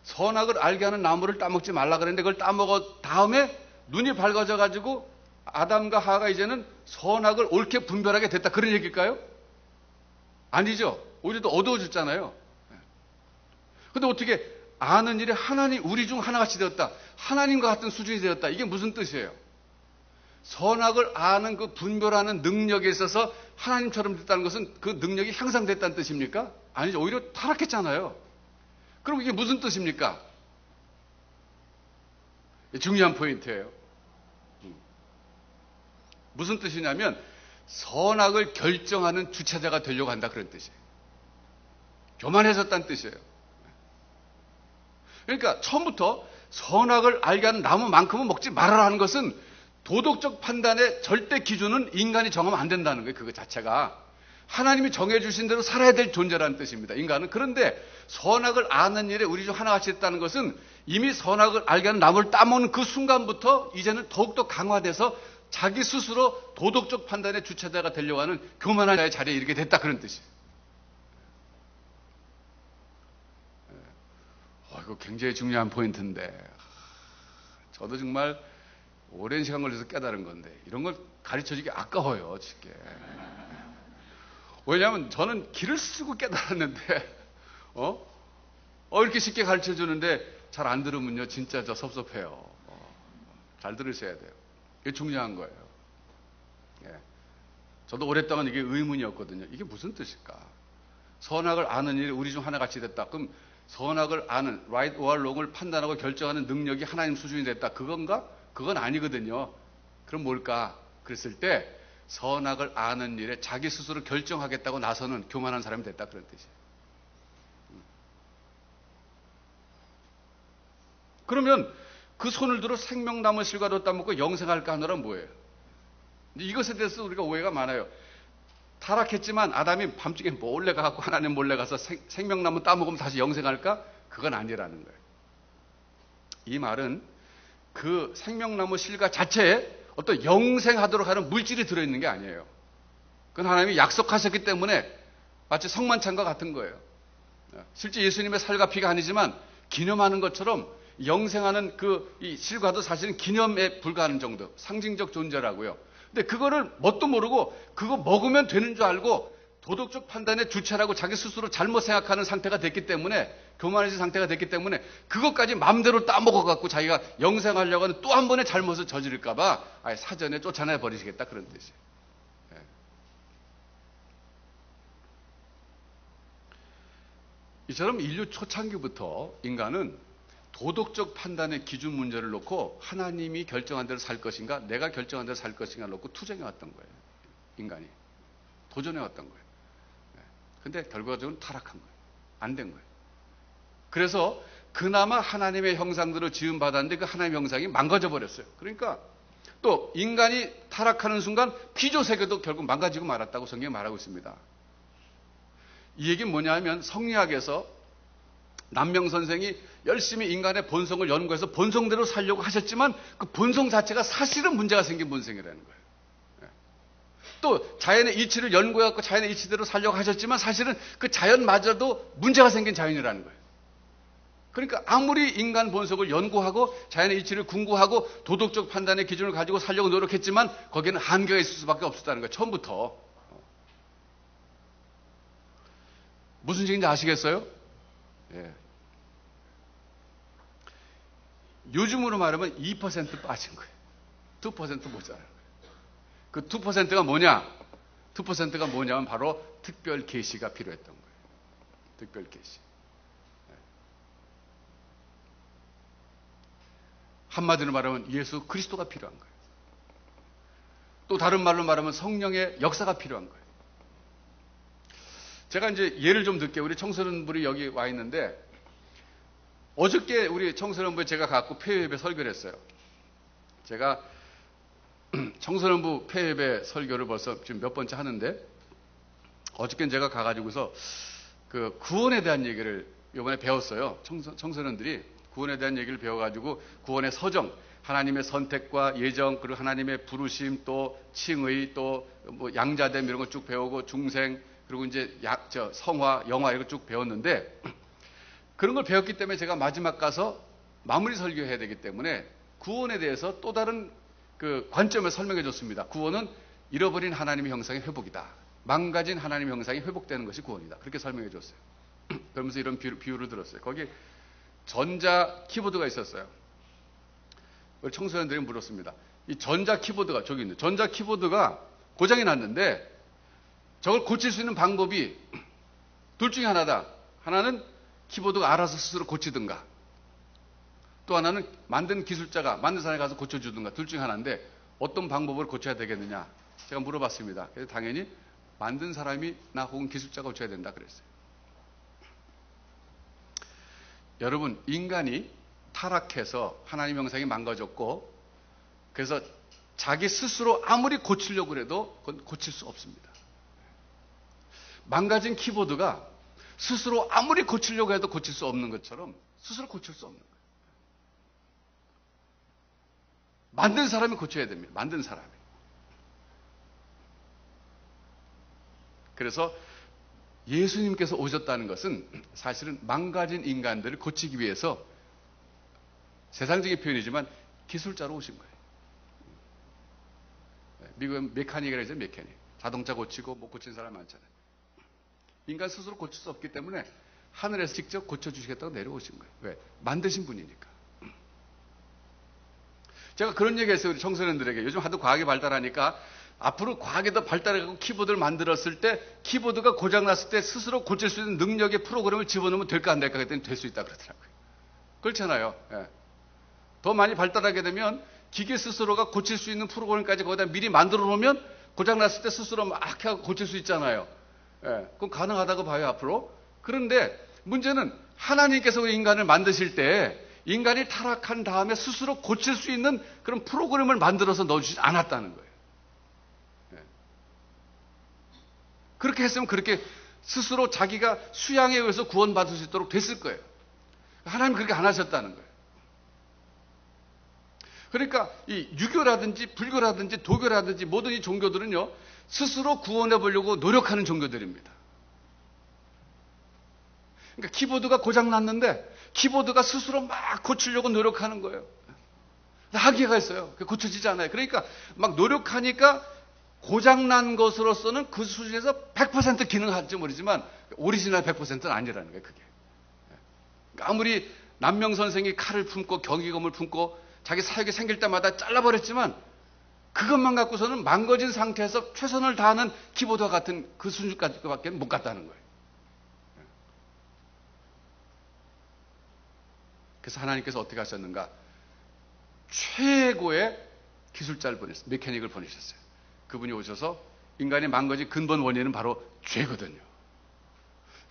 선악을 알게 하는 나무를 따먹지 말라 그랬는데 그걸 따먹은 다음에 눈이 밝아져 가지고 아담과 하와가 이제는 선악을 옳게 분별하게 됐다. 그런 얘기일까요? 아니죠. 오히려 더 어두워졌잖아요. 근데 어떻게 아는 일에 하나님, 우리 중 하나같이 되었다. 하나님과 같은 수준이 되었다. 이게 무슨 뜻이에요? 선악을 아는 그 분별하는 능력에 있어서 하나님처럼 됐다는 것은 그 능력이 향상됐다는 뜻입니까? 아니죠. 오히려 타락했잖아요. 그럼 이게 무슨 뜻입니까? 중요한 포인트예요. 무슨 뜻이냐면 선악을 결정하는 주체자가 되려고 한다 그런 뜻이에요. 교만해졌다는 뜻이에요. 그러니까 처음부터 선악을 알게 하는 나무만큼은 먹지 말아라는 것은 도덕적 판단의 절대 기준은 인간이 정하면 안 된다는 거예요. 그거 자체가. 하나님이 정해주신 대로 살아야 될 존재라는 뜻입니다. 인간은. 그런데 선악을 아는 일에 우리 중 하나같이 했다는 것은 이미 선악을 알게 하는 나무를 따먹는 그 순간부터 이제는 더욱더 강화돼서 자기 스스로 도덕적 판단의 주체자가 되려고 하는 교만한 자의 자리에 이르게 됐다. 그런 뜻이에요. 이거 굉장히 중요한 포인트인데 저도 정말 오랜 시간 걸려서 깨달은 건데 이런 걸 가르쳐주기 아까워요. 쉽게. 왜냐하면 저는 길을 쓰고 깨달았는데 이렇게 쉽게 가르쳐주는데 잘 안 들으면요 진짜 저 섭섭해요. 잘 들으셔야 돼요. 이게 중요한 거예요. 예. 저도 오랫동안 이게 의문이었거든요. 이게 무슨 뜻일까? 선악을 아는 일이 우리 중 하나같이 됐다. 그럼 선악을 아는 right or wrong을 판단하고 결정하는 능력이 하나님 수준이 됐다. 그건가? 그건 아니거든요. 그럼 뭘까? 그랬을 때 선악을 아는 일에 자기 스스로 결정하겠다고 나서는 교만한 사람이 됐다. 그런 뜻이에요. 그러면 그 손을 들어 생명나무 실과도 따먹고 영생할까 하노란 뭐예요? 이것에 대해서 우리가 오해가 많아요. 타락했지만 아담이 밤중에 몰래 가고 하나님 몰래 가서 생명나무 따먹으면 다시 영생할까? 그건 아니라는 거예요. 이 말은 그 생명나무 실과 자체에 어떤 영생하도록 하는 물질이 들어있는 게 아니에요. 그건 하나님이 약속하셨기 때문에 마치 성만찬과 같은 거예요. 실제 예수님의 살과 피가 아니지만 기념하는 것처럼 영생하는 이 실과도 사실은 기념에 불과하는 정도, 상징적 존재라고요. 근데 그거를 뭣도 모르고 그거 먹으면 되는 줄 알고 도덕적 판단의 주체라고 자기 스스로 잘못 생각하는 상태가 됐기 때문에 교만해진 상태가 됐기 때문에 그것까지 마음대로 따먹어갖고 자기가 영생하려고 하는 또 한 번의 잘못을 저지를까봐 아예 사전에 쫓아내 버리시겠다 그런 뜻이에요. 네. 이처럼 인류 초창기부터 인간은 도덕적 판단의 기준 문제를 놓고 하나님이 결정한 대로 살 것인가 내가 결정한 대로 살 것인가 놓고 투쟁해 왔던 거예요. 인간이. 도전해 왔던 거예요. 근데 결과적으로 타락한 거예요. 안 된 거예요. 그래서 그나마 하나님의 형상대로 지음받았는데 그 하나님의 형상이 망가져 버렸어요. 그러니까 또 인간이 타락하는 순간 피조세계도 결국 망가지고 말았다고 성경이 말하고 있습니다. 이 얘기는 뭐냐 하면 성리학에서 남명 선생이 열심히 인간의 본성을 연구해서 본성대로 살려고 하셨지만 그 본성 자체가 사실은 문제가 생긴 본성이라는 거예요. 또 자연의 이치를 연구해갖고 자연의 이치대로 살려고 하셨지만 사실은 그 자연마저도 문제가 생긴 자연이라는 거예요. 그러니까 아무리 인간 본성을 연구하고 자연의 이치를 궁구하고 도덕적 판단의 기준을 가지고 살려고 노력했지만 거기에는 한계가 있을 수밖에 없었다는 거예요. 처음부터. 무슨 얘기인지 아시겠어요? 예. 요즘으로 말하면 2% 빠진 거예요. 2% 모자라는 거예요. 그 2%가 뭐냐? 2%가 뭐냐면 바로 특별 계시가 필요했던 거예요. 특별 계시. 한마디로 말하면 예수 그리스도가 필요한 거예요. 또 다른 말로 말하면 성령의 역사가 필요한 거예요. 제가 이제 예를 좀 들게요. 우리 청소년분이 여기 와 있는데, 어저께 우리 청소년부에 제가 갖고 폐회협에 설교를 했어요. 제가 청소년부 폐회협의 설교를 벌써 지금 몇 번째 하는데, 어저께 제가 가가지고서 그 구원에 대한 얘기를 이번에 배웠어요. 청소년들이 구원에 대한 얘기를 배워가지고 구원의 서정, 하나님의 선택과 예정, 그리고 하나님의 부르심, 또 칭의, 또 뭐 양자됨 이런 거 쭉 배우고 중생, 그리고 이제 성화, 영화 이런 거 쭉 배웠는데, 그런 걸 배웠기 때문에 제가 마지막 가서 마무리 설교해야 되기 때문에 구원에 대해서 또 다른 그 관점을 설명해 줬습니다. 구원은 잃어버린 하나님의 형상의 회복이다. 망가진 하나님의 형상이 회복되는 것이 구원이다. 그렇게 설명해 줬어요. 그러면서 이런 비유를 들었어요. 거기 전자 키보드가 있었어요. 우리 청소년들이 물었습니다. 이 전자 키보드가 저기 있는데, 전자 키보드가 고장이 났는데 저걸 고칠 수 있는 방법이 둘 중에 하나다. 하나는 키보드가 알아서 스스로 고치든가, 또 하나는 만든 기술자가 만든 사람이 가서 고쳐주든가, 둘 중에 하나인데 어떤 방법으로 고쳐야 되겠느냐 제가 물어봤습니다. 그래서 당연히 만든 사람이나 혹은 기술자가 고쳐야 된다 그랬어요. 여러분, 인간이 타락해서 하나님 형상이 망가졌고, 그래서 자기 스스로 아무리 고치려고 해도 그건 고칠 수 없습니다. 망가진 키보드가 스스로 아무리 고치려고 해도 고칠 수 없는 것처럼 스스로 고칠 수 없는 거예요. 만든 사람이 고쳐야 됩니다. 만든 사람이. 그래서 예수님께서 오셨다는 것은 사실은 망가진 인간들을 고치기 위해서, 세상적인 표현이지만 기술자로 오신 거예요. 미국은 메카닉이라고 해서 메카닉. 자동차 고치고 못 고친 사람 많잖아요. 인간 스스로 고칠 수 없기 때문에 하늘에서 직접 고쳐주시겠다고 내려오신 거예요. 왜? 만드신 분이니까. 제가 그런 얘기 했어요. 우리 청소년들에게. 요즘 하도 과학이 발달하니까 앞으로 과학이 더 발달해가고 키보드를 만들었을 때, 키보드가 고장났을 때 스스로 고칠 수 있는 능력의 프로그램을 집어넣으면 될까 안 될까 그랬더니 될 수 있다 그러더라고요. 그렇잖아요. 예. 더 많이 발달하게 되면 기계 스스로가 고칠 수 있는 프로그램까지 거기다 미리 만들어 놓으면 고장났을 때 스스로 막 하고 고칠 수 있잖아요. 예. 그건 가능하다고 봐요, 앞으로. 그런데 문제는 하나님께서 인간을 만드실 때 인간이 타락한 다음에 스스로 고칠 수 있는 그런 프로그램을 만들어서 넣어주지 않았다는 거예요. 예. 그렇게 했으면 그렇게 스스로 자기가 수양에 의해서 구원받을 수 있도록 됐을 거예요. 하나님 그렇게 안 하셨다는 거예요. 그러니까 이 유교라든지 불교라든지 도교라든지 모든 이 종교들은요, 스스로 구원해 보려고 노력하는 종교들입니다. 그러니까 키보드가 고장 났는데 키보드가 스스로 막 고치려고 노력하는 거예요. 한계가 있어요. 고쳐지지 않아요. 그러니까 막 노력하니까 고장난 것으로서는 그 수준에서 100% 기능할지 모르지만 오리지널 100%는 아니라는 거예요, 그게. 아무리 남명 선생이 칼을 품고 경기검을 품고 자기 사역이 생길 때마다 잘라버렸지만 그것만 갖고서는 망가진 상태에서 최선을 다하는 키보드와 같은 그 수준까지밖에 못 갔다는 거예요. 그래서 하나님께서 어떻게 하셨는가? 최고의 기술자를 보냈어요. 메카닉을 보내셨어요. 그분이 오셔서 인간의 망가진 근본 원인은 바로 죄거든요.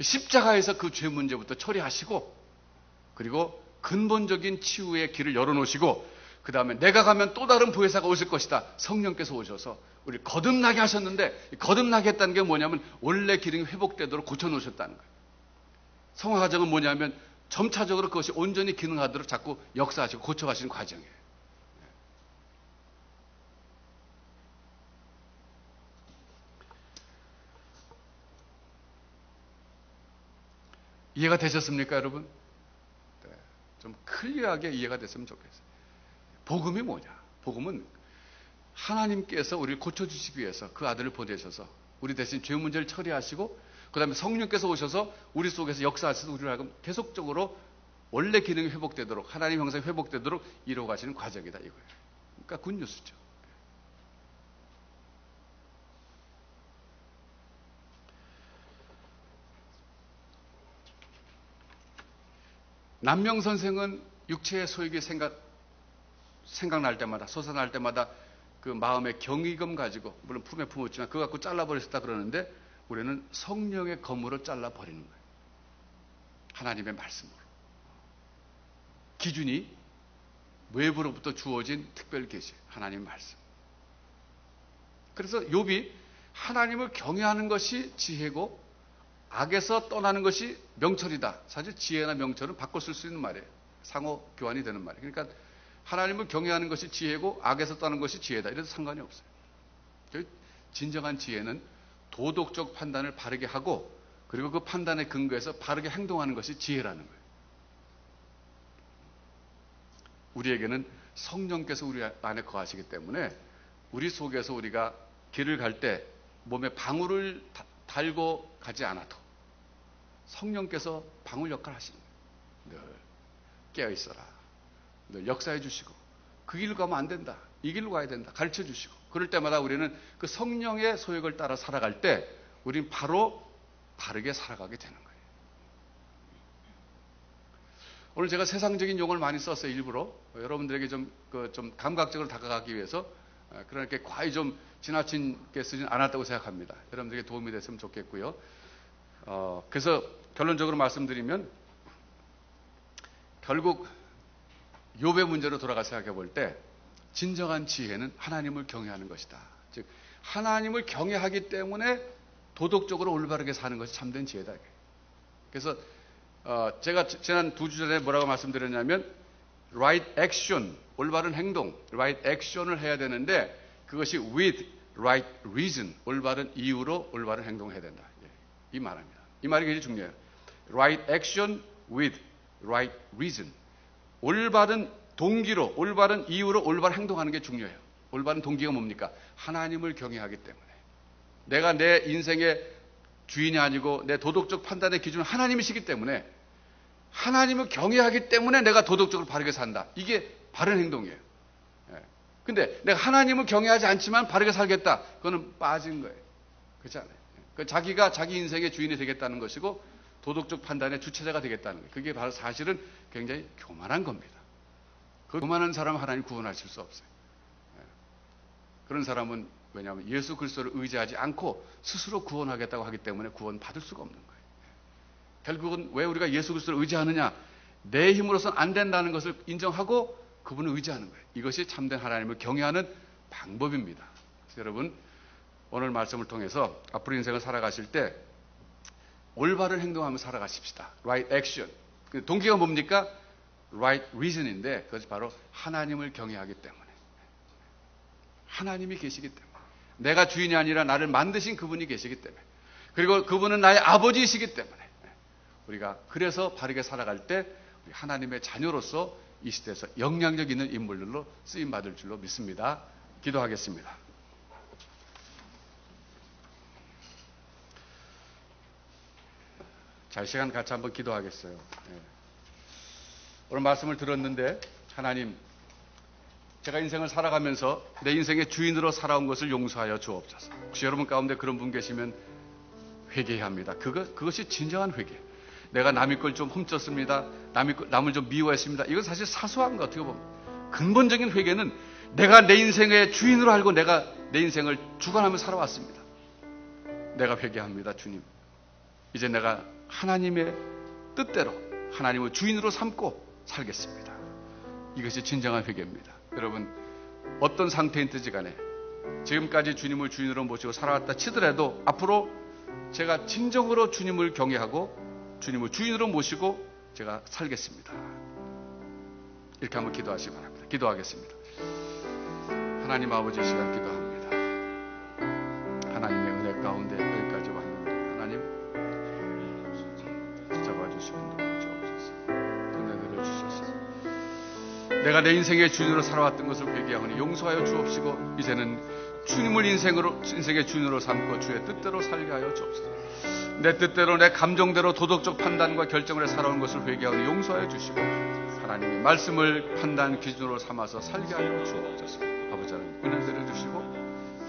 십자가에서 그 죄 문제부터 처리하시고, 그리고 근본적인 치유의 길을 열어놓으시고, 그 다음에 내가 가면 또 다른 보혜사가 오실 것이다. 성령께서 오셔서 우리 거듭나게 하셨는데, 거듭나게 했다는 게 뭐냐면 원래 기능이 회복되도록 고쳐놓으셨다는 거예요. 성화 과정은 뭐냐면 점차적으로 그것이 온전히 기능하도록 자꾸 역사하시고 고쳐가시는 과정이에요. 이해가 되셨습니까, 여러분? 네, 좀 클리어하게 이해가 됐으면 좋겠어요. 복음이 뭐냐? 복음은 하나님께서 우리를 고쳐주시기 위해서 그 아들을 보내셔서 우리 대신 죄 문제를 처리하시고, 그 다음에 성령께서 오셔서 우리 속에서 역사하셔서 우리를 하여금 계속적으로 원래 기능이 회복되도록, 하나님 형상이 회복되도록 이루어가시는 과정이다, 이거예요. 그러니까 굿뉴스죠. 남명 선생은 육체의 소욕이 생각날 때마다, 솟아날 때마다 그 마음의 경이금 가지고, 물론 품에 품었지만 그거 갖고 잘라버렸다 그러는데, 우리는 성령의 검으로 잘라버리는 거예요. 하나님의 말씀으로. 기준이 외부로부터 주어진 특별 계시, 하나님의 말씀. 그래서 욥이 하나님을 경외하는 것이 지혜고 악에서 떠나는 것이 명철이다. 사실 지혜나 명철은 바꿔 쓸 수 있는 말이에요. 상호 교환이 되는 말이에요. 그러니까 하나님을 경외하는 것이 지혜고 악에서 떠나는 것이 지혜다. 이래도 상관이 없어요. 진정한 지혜는 도덕적 판단을 바르게 하고 그리고 그 판단에 근거해서 바르게 행동하는 것이 지혜라는 거예요. 우리에게는 성령께서 우리 안에 거하시기 때문에 우리 속에서 우리가 길을 갈 때 몸에 방울을 달고 가지 않아도 성령께서 방울 역할을 하시는 거예요. 늘 깨어있어라. 늘 역사해 주시고 그 길로 가면 안 된다. 이 길로 가야 된다. 가르쳐 주시고 그럴 때마다 우리는 그 성령의 소욕을 따라 살아갈 때 우리는 바로 바르게 살아가게 되는 거예요. 오늘 제가 세상적인 용어를 많이 썼어요. 일부러 여러분들에게 좀 감각적으로 다가가기 위해서 그렇게 과히 좀 지나치게 쓰지는 않았다고 생각합니다. 여러분들에게 도움이 됐으면 좋겠고요. 그래서 결론적으로 말씀드리면 결국 욥의 문제로 돌아가 생각해 볼 때 진정한 지혜는 하나님을 경외하는 것이다. 즉 하나님을 경외하기 때문에 도덕적으로 올바르게 사는 것이 참된 지혜다. 그래서 제가 지난 2주 전에 뭐라고 말씀드렸냐면 right action, 올바른 행동, right action을 해야 되는데 그것이 with right reason, 올바른 이유로 올바른 행동을 해야 된다. 이 말입니다. 이 말이 굉장히 중요해요. right action with right reason. 올바른 동기로, 올바른 이유로 올바른 행동하는 게 중요해요. 올바른 동기가 뭡니까? 하나님을 경외하기 때문에. 내가 내 인생의 주인이 아니고 내 도덕적 판단의 기준은 하나님이시기 때문에 하나님을 경외하기 때문에 내가 도덕적으로 바르게 산다. 이게 바른 행동이에요. 근데 내가 하나님을 경외하지 않지만 바르게 살겠다. 그거는 빠진 거예요. 그렇지 않아요? 자기가 자기 인생의 주인이 되겠다는 것이고 도덕적 판단의 주체자가 되겠다는 거예요. 그게 바로 사실은 굉장히 교만한 겁니다. 그 교만한 사람은 하나님 구원하실 수 없어요. 그런 사람은 왜냐하면 예수 그리스도를 의지하지 않고 스스로 구원하겠다고 하기 때문에 구원 받을 수가 없는 거예요. 결국은 왜 우리가 예수 그리스도를 의지하느냐? 내 힘으로서는 안 된다는 것을 인정하고 그분을 의지하는 거예요. 이것이 참된 하나님을 경외하는 방법입니다. 그래서 여러분 오늘 말씀을 통해서 앞으로 인생을 살아가실 때 올바른 행동하며 살아가십시다. Right action. 그 동기가 뭡니까? Right reason인데 그것이 바로 하나님을 경외하기 때문에. 하나님이 계시기 때문에. 내가 주인이 아니라 나를 만드신 그분이 계시기 때문에. 그리고 그분은 나의 아버지이시기 때문에. 우리가 그래서 바르게 살아갈 때 우리 하나님의 자녀로서 이 시대에서 영향력 있는 인물들로 쓰임받을 줄로 믿습니다. 기도하겠습니다. 자, 시간 같이 한번 기도하겠어요. 오늘 말씀을 들었는데 하나님, 제가 인생을 살아가면서 내 인생의 주인으로 살아온 것을 용서하여 주옵소서. 혹시 여러분 가운데 그런 분 계시면 회개해야 합니다. 그것이 진정한 회개. 내가 남의 걸 좀 훔쳤습니다. 남을 좀 미워했습니다. 이건 사실 사소한 거 어떻게 보면. 근본적인 회개는 내가 내 인생의 주인으로 알고 내가 내 인생을 주관하며 살아왔습니다. 내가 회개합니다, 주님. 이제 내가 하나님의 뜻대로 하나님을 주인으로 삼고 살겠습니다. 이것이 진정한 회개입니다. 여러분 어떤 상태인지 간에 지금까지 주님을 주인으로 모시고 살아왔다 치더라도 앞으로 제가 진정으로 주님을 경외하고 주님을 주인으로 모시고 제가 살겠습니다. 이렇게 한번 기도하시기 바랍니다. 기도하겠습니다. 하나님 아버지 시간 기도합니다. 하나님의 은혜 가운데 여기까지 왔는데 하나님 붙잡아주시고 도와주옵소서. 은혜를 주셔서 내가 내 인생의 주인으로 살아왔던 것을 회개하오니 용서하여 주옵시고 이제는 주님을 인생의 주인으로 삼고 주의 뜻대로 살게 하여 주옵소서. 내 뜻대로 내 감정대로 도덕적 판단과 결정을 해 살아온 것을 회개하오니 용서하여 주시고 하나님의 말씀을 판단 기준으로 삼아서 살게 하여 주옵소서. 아버지 하나님 은혜 내려주시고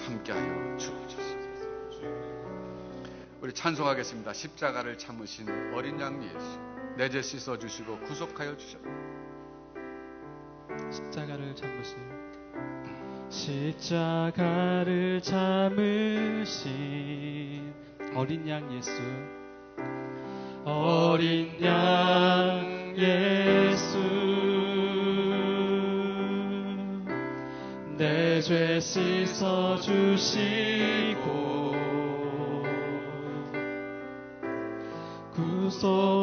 함께하여 주옵소서. 우리 찬송하겠습니다. 십자가를 참으신 어린 양 예수 내 죄 씻어주시고 구속하여 주셨다. 십자가를 참으신 십자가를 참으신 어린 양 예수, 어린 양 예수, 내 죄 씻어 주시고 구속하셨네.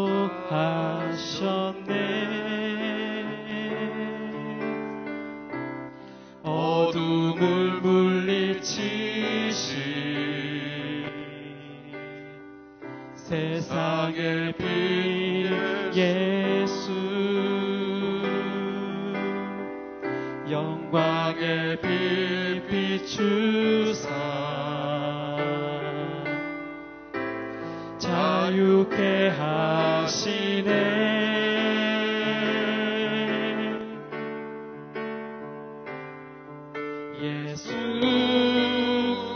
어둠을 물리치시 세상의 빛 예수, 영광의 빛 비추사 자유케 하시네. 예수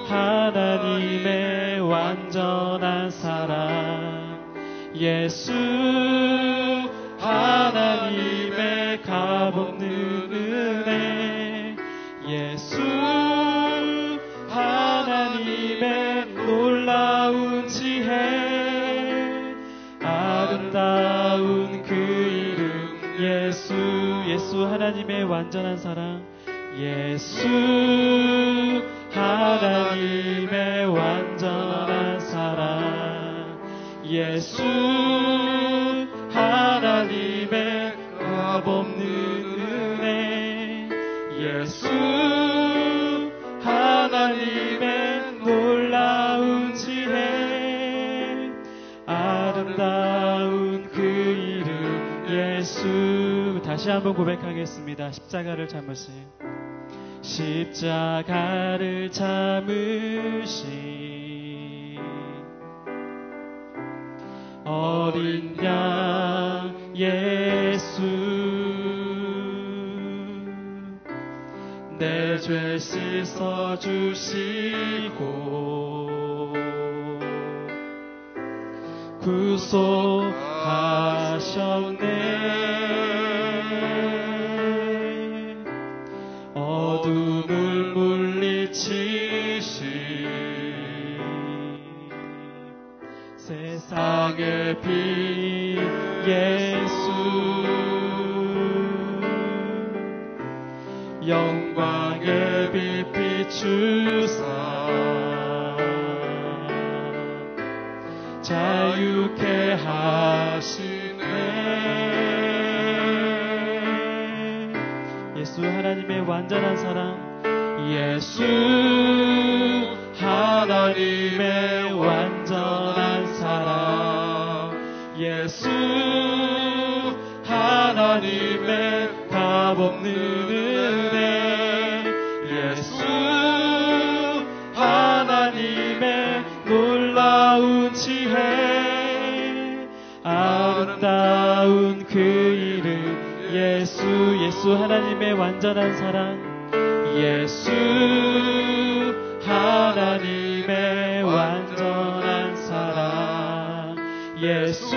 하나님의 완전한 사랑, 예수 하나님의 값없는 은혜, 예수 하나님의 놀라운 지혜, 아름다운 그 이름 예수, 예수 하나님의 완전한 사랑, 예수 하나님의 완전한 사랑, 예수 하나님의 값없는 은혜, 예수 하나님의 놀라운 지혜, 아름다운 그 이름 예수. 다시 한번 고백하겠습니다. 십자가를 참으신, 십자가를 참으신 어린 양 예수, 내 죄 씻어 주시고 구속하셨네. 어둠을 물리치시 세상의 빛 예수, 영광의 빛 비추사 자유케 하시네. 예수 하나님의 완전한 사랑, 예수 하나님의 완전한 사랑, 예수 하나님의 값없는 은혜, 예수 하나님의 놀라운 지혜, 아름다운 그 이름 예수, 예수 하나님의 완전한 사랑, 예수 하나님의 완전한 사랑, 예수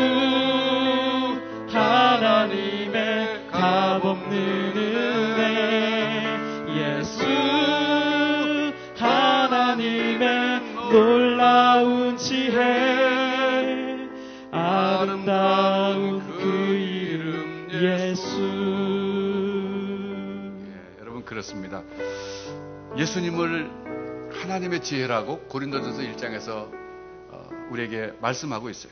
하나님의 값없는 은혜, 예수 하나님의 놀라운 지혜, 아름다운 그 이름 예수. 여러분 그렇습니다. 예수님을 하나님의 지혜라고 고린도전서 1장에서 우리에게 말씀하고 있어요.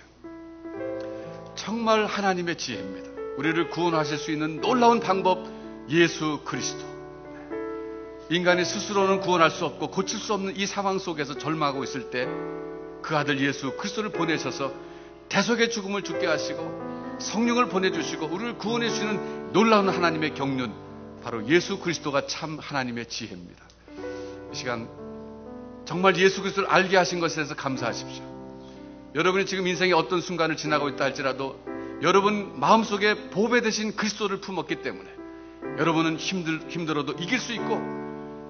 정말 하나님의 지혜입니다. 우리를 구원하실 수 있는 놀라운 방법, 예수 그리스도. 인간이 스스로는 구원할 수 없고 고칠 수 없는 이 상황 속에서 절망하고 있을 때 그 아들 예수 그리스도를 보내셔서 대속의 죽음을 죽게 하시고 성령을 보내주시고 우리를 구원해 주시는 놀라운 하나님의 경륜, 바로 예수 그리스도가 참 하나님의 지혜입니다. 이 시간 정말 예수 그리스도를 알게 하신 것에 대해서 감사하십시오. 여러분이 지금 인생의 어떤 순간을 지나고 있다 할지라도 여러분 마음속에 보배 되신 그리스도를 품었기 때문에 여러분은 힘들어도 이길 수 있고,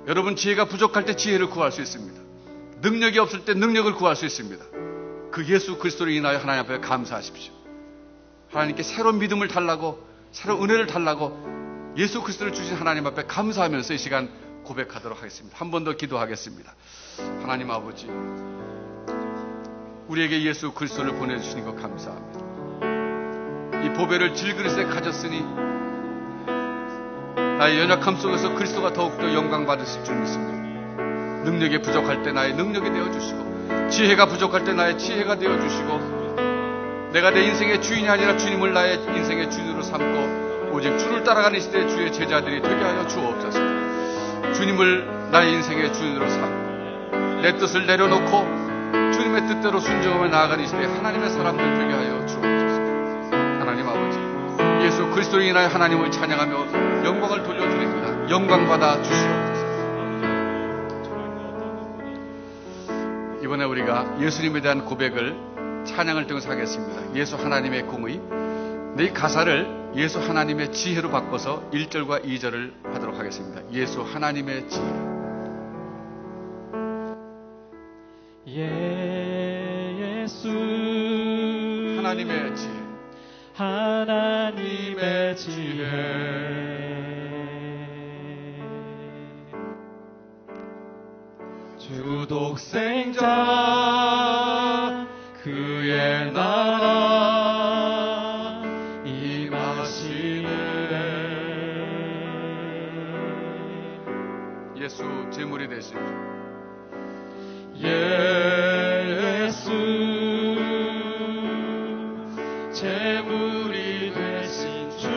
여러분 지혜가 부족할 때 지혜를 구할 수 있습니다. 능력이 없을 때 능력을 구할 수 있습니다. 그 예수 그리스도를 인하여 하나님 앞에 감사하십시오. 하나님께 새로운 믿음을 달라고, 새로운 은혜를 달라고 예수 그리스도를 주신 하나님 앞에 감사하면서 이 시간 고백하도록 하겠습니다. 한 번 더 기도하겠습니다. 하나님 아버지, 우리에게 예수 그리스도를 보내주시는 것 감사합니다. 이 보배를 질그릇에 가졌으니 나의 연약함 속에서 그리스도가 더욱더 영광 받으실 줄 믿습니다. 능력이 부족할 때 나의 능력이 되어주시고, 지혜가 부족할 때 나의 지혜가 되어주시고, 내가 내 인생의 주인이 아니라 주님을 나의 인생의 주인으로 삼고 오직 주를 따라가는 시대의 주의 제자들이 되게 하여 주옵소서. 주님을 나의 인생의 주인으로 삼고 내 뜻을 내려놓고 주님의 뜻대로 순종하며 나아가는 시대에 하나님의 사람들 되게 하여 주옵소서. 하나님 아버지, 예수 그리스도로 인하여 하나님을 찬양하며 영광을 돌려드립니다. 영광 받아 주시옵소서. 이번에 우리가 예수님에 대한 고백을 찬양을 통해서 하겠습니다. 예수 하나님의 공의. 이 가사를 예수 하나님의 지혜로 바꿔서 1절과 2절을 하도록 하겠습니다. 예수 하나님의 지혜. 예수 하나님의 지혜. 하나님의 지혜. 주 독생자 그의 나라 임하시네. 예수 제물이 되신 주. 예수 제물이 되신 주.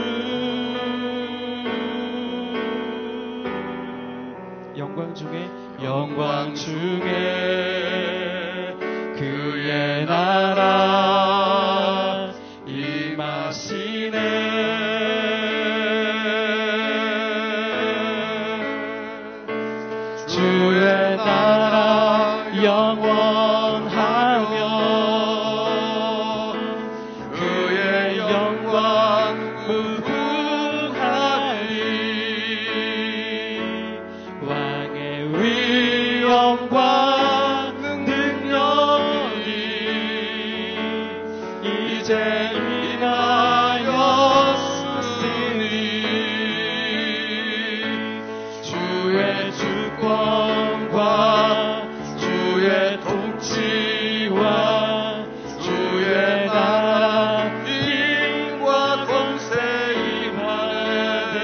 영광 중에 그의 나라 임하시네. 주의 나라 영원하며 그의 영광 무궁하리. 왕의 위엄과 능력이 이제 임하였으니 주의 주권과 주의 통치와 주의 나라 힘과 권세 임하네.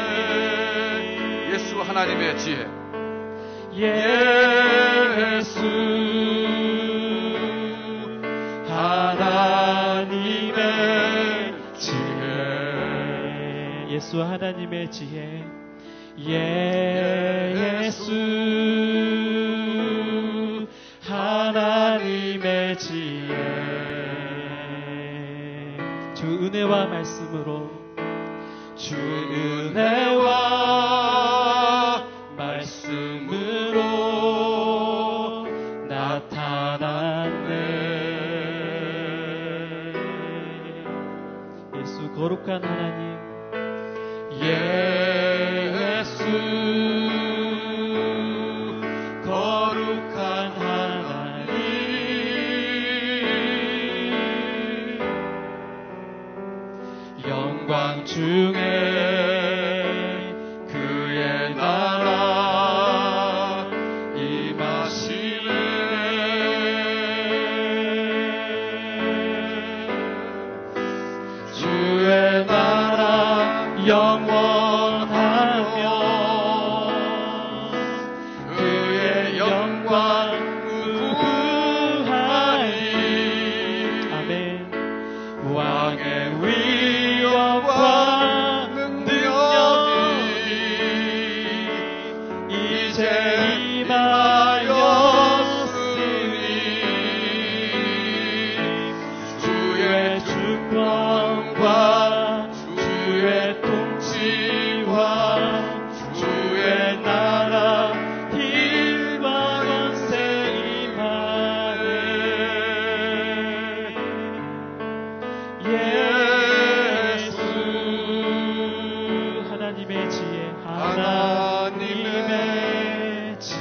예수 하나님의 지혜. 예수 하나님의 지혜. 예수 하나님의 지혜. 예수 하나님의 지혜. 주 은혜와 말씀으로 주 은혜와 말씀으로 나타났네. 예수 거룩한 하나님. 예수 거룩한 하나님. 영광 중에 그의 나라 임하시네. 주의 나라 영원하며 그의 영광 무궁하리. 아멘. 왕의 위엄과 능력이 이제 임하였으니 주의 주권과 주의 통치와 주의 나라 힘과 권세 임하네. 예수 하나님의 지혜. 하나님의 지혜.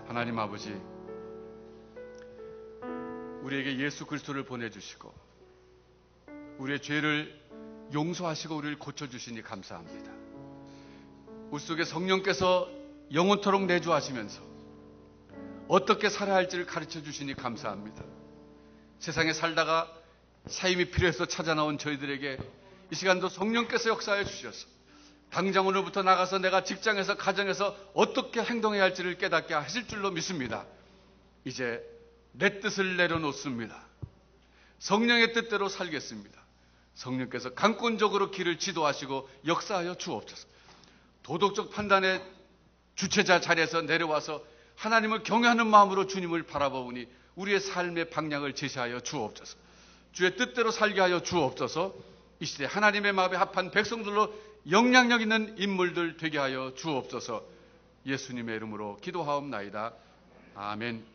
하나님 아버지, 우리에게 예수 그리스도를 보내주시고 우리의 죄를 용서하시고 우리를 고쳐주시니 감사합니다. 우리 속에 성령께서 영원토록 내주하시면서 어떻게 살아야 할지를 가르쳐 주시니 감사합니다. 세상에 살다가 사임이 필요해서 찾아 나온 저희들에게 이 시간도 성령께서 역사해 주셔서 당장 오늘부터 나가서 내가 직장에서 가정에서 어떻게 행동해야 할지를 깨닫게 하실 줄로 믿습니다. 이제 내 뜻을 내려놓습니다. 성령의 뜻대로 살겠습니다. 성령께서 강권적으로 길을 지도하시고 역사하여 주옵소서. 도덕적 판단의 주체자 자리에서 내려와서 하나님을 경외하는 마음으로 주님을 바라보니 우리의 삶의 방향을 제시하여 주옵소서. 주의 뜻대로 살게 하여 주옵소서. 이 시대 하나님의 마음에 합한 백성들로 영향력 있는 인물들 되게 하여 주옵소서. 예수님의 이름으로 기도하옵나이다. 아멘.